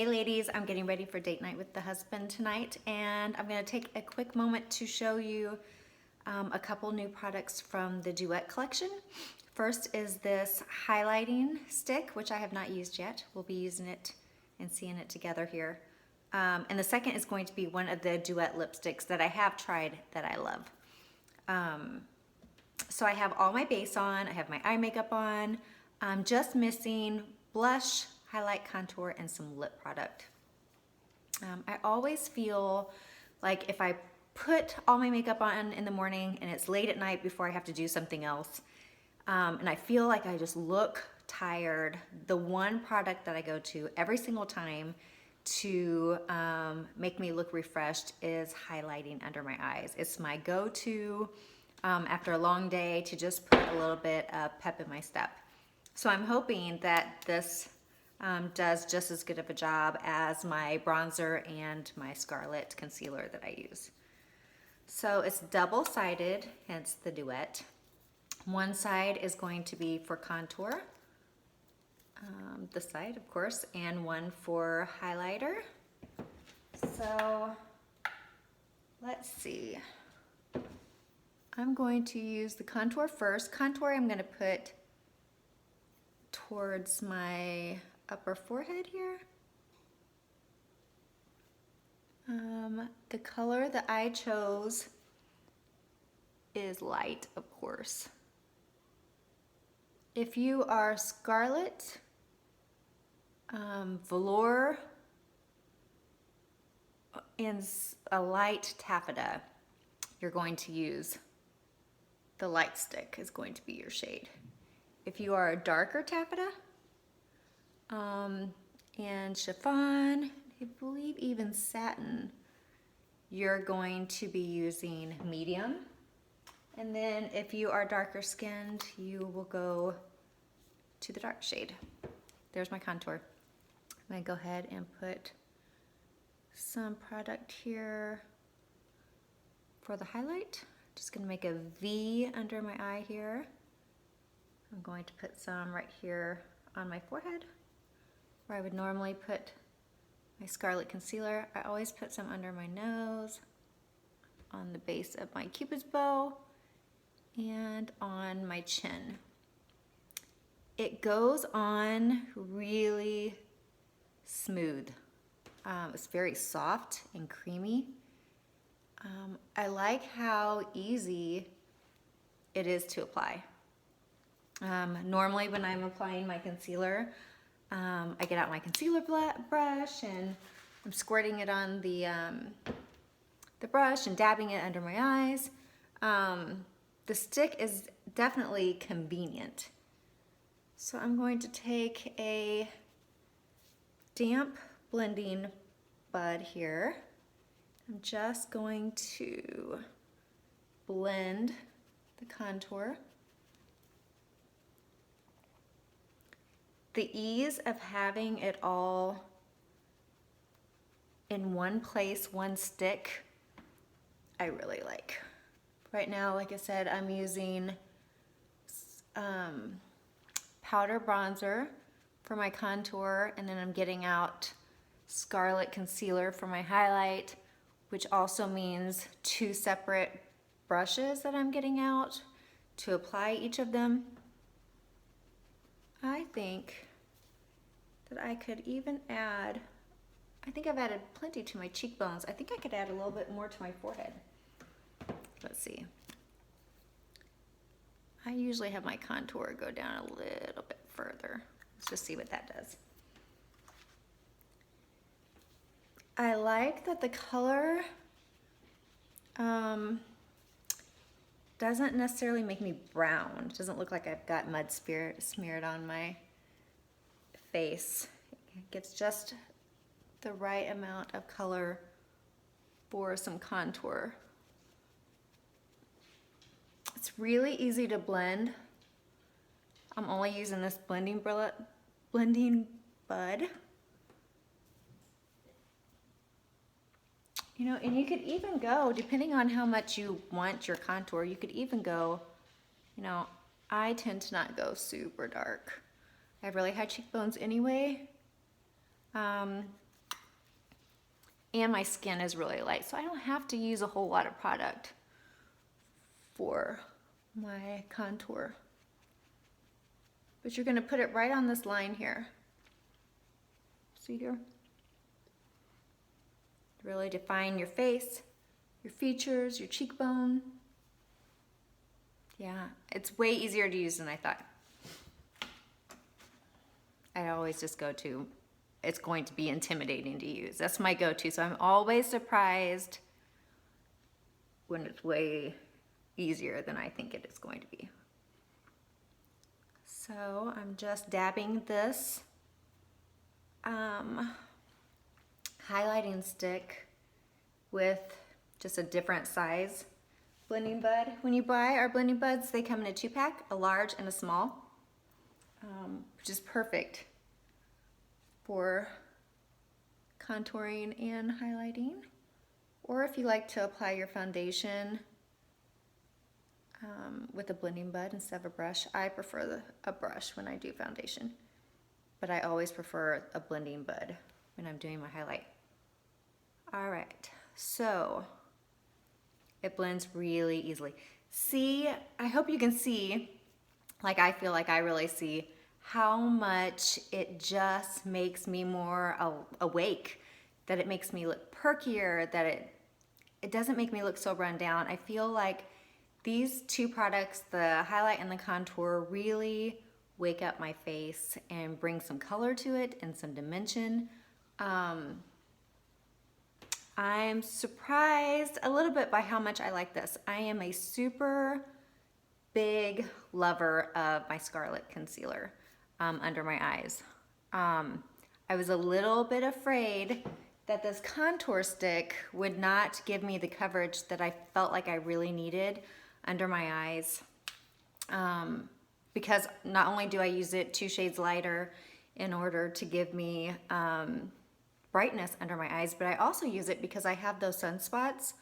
Hey ladies, I'm getting ready for date night with the husband tonight, and I'm going to take a quick moment to show you a couple new products from the Duet collection. First is this highlighting stick, which I have not used yet. We'll be using it and seeing it together here. And the second is going to be one of the Duet lipsticks that I have tried that I love. So I have all my base on, I have my eye makeup on, I'm just missing blush, highlight, contour, and some lip product. I always feel like if I put all my makeup on in the morning and it's late at night before I have to do something else, and I feel like I just look tired, the one product that I go to every single time to make me look refreshed is highlighting under my eyes. It's my go-to after a long day to just put a little bit of pep in my step. So I'm hoping that this does just as good of a job as my bronzer and my Scarlet concealer that I use. So it's double-sided, hence the Duet. One side is going to be for contour, this side of course, and one for highlighter. So let's see. I'm going to use the contour first. Contour I'm going to put towards my upper forehead here. The color that I chose is light, of course. If you are Scarlet, velour, and a light taffeta, you're going to use the light stick is going to be your shade. If you are a darker taffeta, and chiffon, I believe even satin, you're going to be using medium. And then if you are darker skinned, you will go to the dark shade. There's my contour. I'm gonna go ahead and put some product here for the highlight. Just gonna make a V under my eye here. I'm going to put some right here on my forehead, where I would normally put my Scarlet concealer. I always put some under my nose, on the base of my Cupid's bow, and on my chin. It goes on really smooth. It's very soft and creamy. I like how easy it is to apply. Normally when I'm applying my concealer, I get out my concealer brush and I'm squirting it on the brush and dabbing it under my eyes. The stick is definitely convenient. So I'm going to take a damp blending bud here. I'm just going to blend the contour. The ease of having it all in one place, one stick, I really like. Right now, like I said, I'm using powder bronzer for my contour, and then I'm getting out Scarlet concealer for my highlight, which also means two separate brushes that I'm getting out to apply each of them. I think that I could even add, I think I've added plenty to my cheekbones. I think I could add a little bit more to my forehead. Let's see. I usually have my contour go down a little bit further. Let's just see what that does. I like that the color doesn't necessarily make me brown. It doesn't look like I've got mud smeared on my face. It gets just the right amount of color for some contour. It's really easy to blend. I'm only using this blending bud. You know, and you could even go, depending on how much you want your contour, you could even go, you know, I tend to not go super dark. I have really high cheekbones anyway. and my skin is really light, so I don't have to use a whole lot of product for my contour. But you're gonna put it right on this line here. See here? Really define your face, your features, your cheekbone. Yeah, it's way easier to use than I thought. I always just go to, it's going to be intimidating to use. That's my go-to, so I'm always surprised when it's way easier than I think it is going to be. So I'm just dabbing this highlighting stick with just a different size blending bud. When you buy our blending buds, they come in a 2-pack, a large and a small, which is perfect for contouring and highlighting. Or if you like to apply your foundation with a blending bud instead of a brush. I prefer a brush when I do foundation, but I always prefer a blending bud when I'm doing my highlight. All right, so it blends really easily. See, I hope you can see, like I feel like I really see, how much it just makes me more awake, that it makes me look perkier, that it doesn't make me look so run down. I feel like these two products, the highlight and the contour, really wake up my face and bring some color to it and some dimension. I'm surprised a little bit by how much I like this. I am a super big lover of my Scarlet concealer under my eyes. I was a little bit afraid that this contour stick would not give me the coverage that I felt like I really needed under my eyes, because not only do I use it 2 shades lighter in order to give me brightness under my eyes, but I also use it because I have those sunspots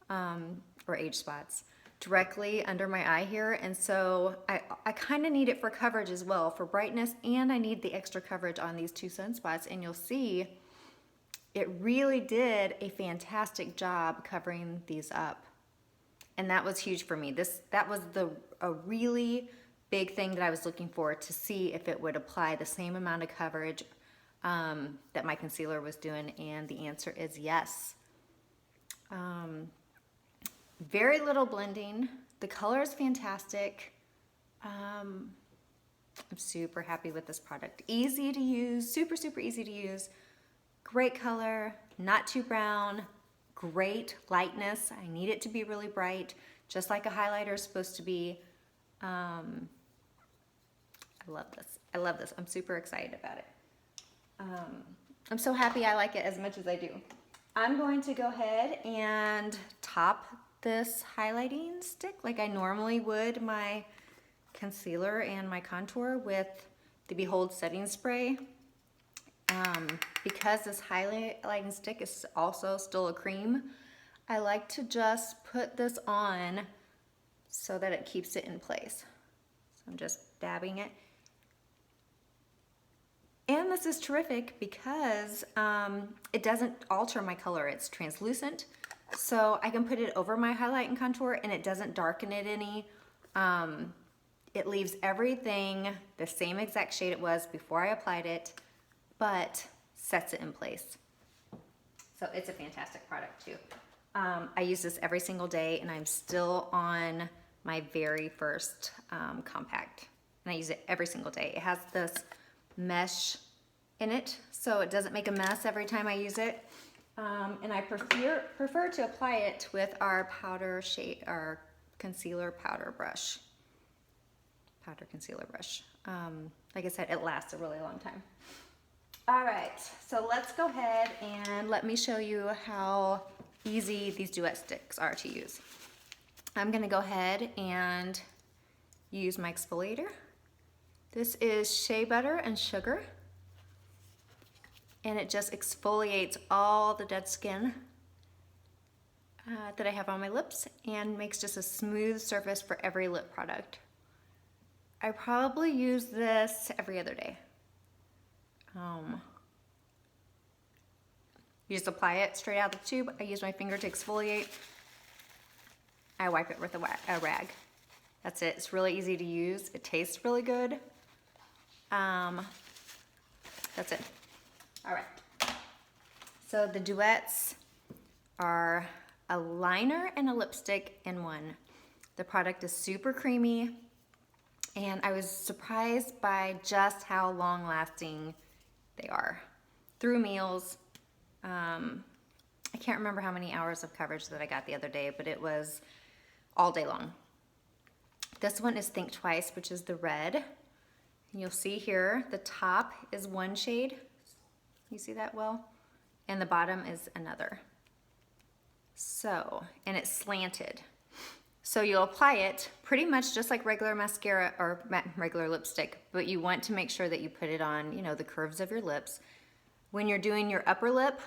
or age spots directly under my eye here, and so I kind of need it for coverage as well, for brightness, and I need the extra coverage on these 2 sunspots, and you'll see it really did a fantastic job covering these up. And that was huge for me. That was a really big thing that I was looking for, to see if it would apply the same amount of coverage that my concealer was doing, and the answer is yes. Very little blending. The color is fantastic. I'm super happy with this product. Easy to use, super, super easy to use. Great color, not too brown, great lightness. I need it to be really bright, just like a highlighter is supposed to be. I love this. I love this. I'm super excited about it. I'm so happy I like it as much as I do. I'm going to go ahead and top this highlighting stick like I normally would my concealer and my contour with the Behold Setting Spray. Because this highlighting stick is also still a cream, I like to just put this on so that it keeps it in place. So I'm just dabbing it. And this is terrific because it doesn't alter my color. It's translucent, so I can put it over my highlight and contour and it doesn't darken it any. It leaves everything the same exact shade it was before I applied it, but sets it in place. So it's a fantastic product too. I use this every single day, and I'm still on my very first compact, and I use it every single day. It has this mesh in it, so it doesn't make a mess every time I use it. And I prefer to apply it with our our concealer powder brush. Powder concealer brush. Like I said, it lasts a really long time. All right, so let's go ahead and let me show you how easy these Duet sticks are to use. I'm gonna go ahead and use my exfoliator. This is shea butter and sugar, and it just exfoliates all the dead skin that I have on my lips and makes just a smooth surface for every lip product. I probably use this every other day. You just apply it straight out of the tube. I use my finger to exfoliate. I wipe it with a rag. That's it. It's really easy to use. It tastes really good. That's it. All right. So the Duets are a liner and a lipstick in one. The product is super creamy, and I was surprised by just how long lasting they are. Through meals, I can't remember how many hours of coverage that I got the other day, but it was all day long. This one is Think Twice, which is the red. And you'll see here, the top is one shade. You see that well? And the bottom is another. So, and it's slanted. So you'll apply it pretty much just like regular mascara or regular lipstick, but you want to make sure that you put it on, you know, the curves of your lips. When you're doing your upper lip,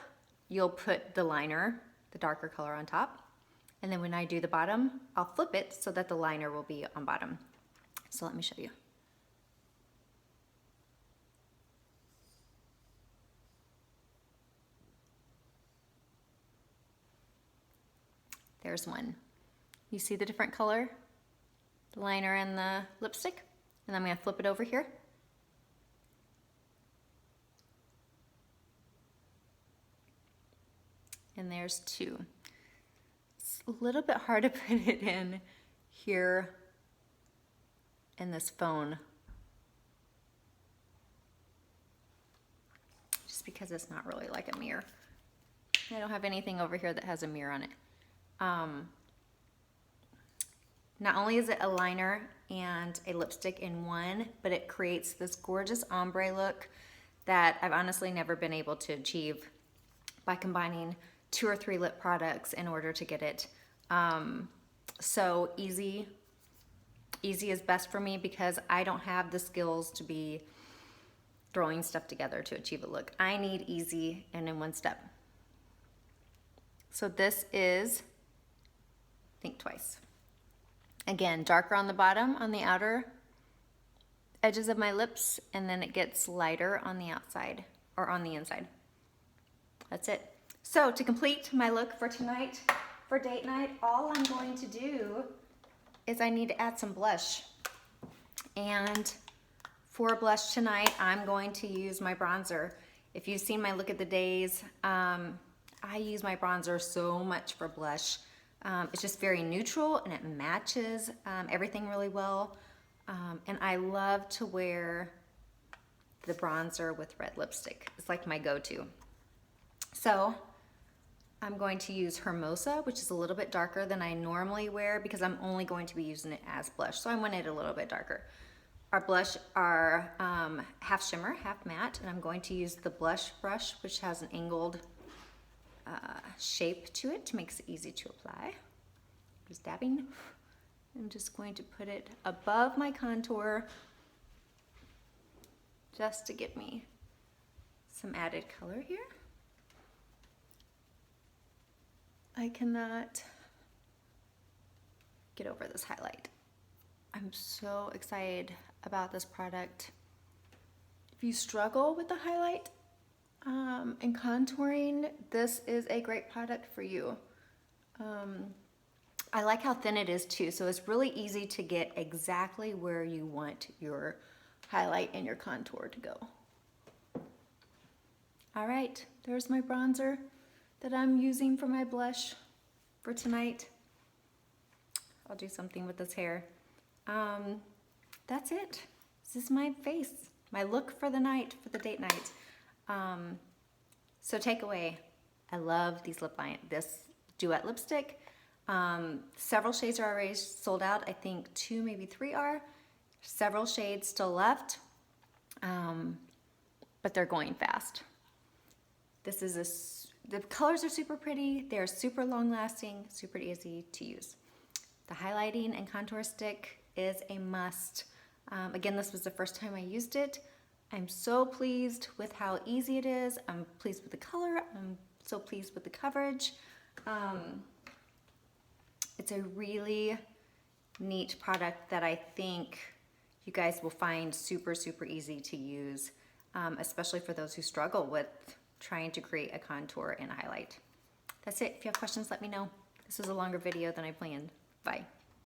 you'll put the liner, the darker color, on top. And then when I do the bottom, I'll flip it so that the liner will be on bottom. So let me show you. There's one. You see the different color? The liner and the lipstick? And I'm gonna flip it over here. And there's two. It's a little bit hard to put it in here in this phone, just because it's not really like a mirror. I don't have anything over here that has a mirror on it. Not only is it a liner and a lipstick in one, but it creates this gorgeous ombre look that I've honestly never been able to achieve by combining 2 or 3 lip products in order to get it. So easy is best for me because I don't have the skills to be throwing stuff together to achieve a look. I need easy and in one step. So this is Think Twice. Again, darker on the bottom, on the outer edges of my lips, and then it gets lighter on the outside, or on the inside. That's it. So to complete my look for tonight, for date night, all I'm going to do is I need to add some blush. And for blush tonight, I'm going to use my bronzer. If you've seen my look at the days, I use my bronzer so much for blush. It's just very neutral and it matches everything really well. And I love to wear the bronzer with red lipstick. It's like my go-to. So I'm going to use Hermosa, which is a little bit darker than I normally wear because I'm only going to be using it as blush. So I want it a little bit darker. Our blush are half shimmer, half matte, and I'm going to use the blush brush, which has an angled shape to it, makes it easy to apply. Just dabbing. I'm just going to put it above my contour just to give me some added color here. I cannot get over this highlight. I'm so excited about this product. If you struggle with the highlight and contouring, this is a great product for you. I like how thin it is too, so it's really easy to get exactly where you want your highlight and your contour to go. All right, there's my bronzer that I'm using for my blush for tonight. I'll do something with this hair. That's it. This is my face, my look for the night, for the date night. So takeaway, I love this Duet lipstick. Several shades are already sold out. I think 2, maybe 3 are. Several shades still left, but they're going fast. This is the colors are super pretty. They're super long lasting, super easy to use. The highlighting and contour stick is a must. Again, this was the first time I used it. I'm so pleased with how easy it is. I'm pleased with the color. I'm so pleased with the coverage. It's a really neat product that I think you guys will find super, super easy to use, especially for those who struggle with trying to create a contour and a highlight. That's it. If you have questions, let me know. This was a longer video than I planned. Bye.